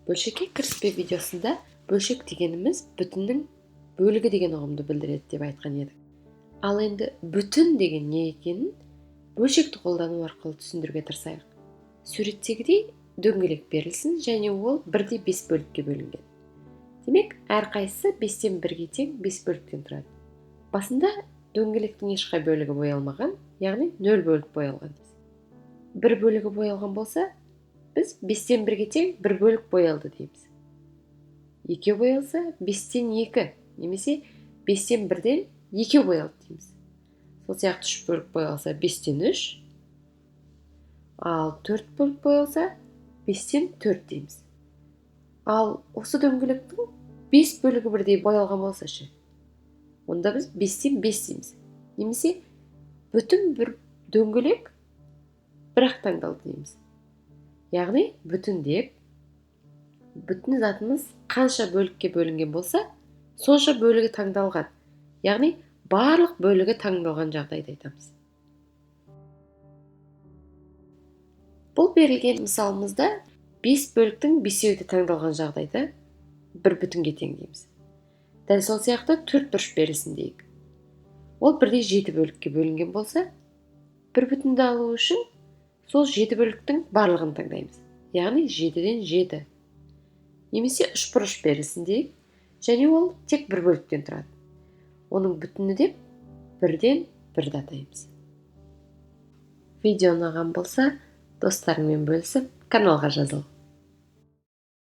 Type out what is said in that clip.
Бөлшекке кіріспе видеосында бөлшек дегеніміз бүтіннің бөлігі деген ұғымды білдіреді деп айтқан едік. Ал енді бүтін деген не екенін бөлшекті қолдану арқылы түсіндіруге тырысайық. Суреттегідей дөңгелек берілсін және ол 1/5 бөлікке бөлінген. Демек, әрқайсысы 5-тен 1-ге тең 5 бөліктен тұрады. Басында дөңгелектің ешқай бөлігі боялмаған, яғни 0 бөлік боялған. 1 бөлігі боялған болса, біз 5-тен 1-ге тең 1 бөлік боялды дейміз. 2 боялса 5-тен 2, немесе 5-тен 1-ден 2 боялды дейміз. Сол сияқты 3 бөлік боялса 5-тен 3, ал 4 бөлік боялса 5-тен 4 дейміз. Ал осы дөңгелектің 5 бөлігі бірдей боялған болса ше, онда біз 5-тен 5 дейміз. Немесе бүтін бір дөңгелек бірақ таңдалды дейміз. Яғни бүтін деп, бүтін затымыз қанша бөлікке бөлінген болса, сонша бөлігі таңдалған. Яғни барлық бөлігі таңдалған жағдайды айтамыз. Бұл берілген мысалымызда 5 бөліктің 5-еуі де таңдалған жағдайда 1 бүтінге тең дейміз. Дәл сол сияқты 4 бұрыш берілсін дейік. Ол 1/7 бөлікке бөлінген болса, 1 бүтінді алу үшін сол 7 бөліктің барлығын таңдаймыз. Яғни 7-ден 7. Немесе 3 бұрыш берілсін дейік, және ол тек 1 бөліктен тұрады. Оның бүтіні деп 1-ден 1-ді атаймыз. Видео ұнаған болса, достарыңмен бөлісіп, каналға жазыл.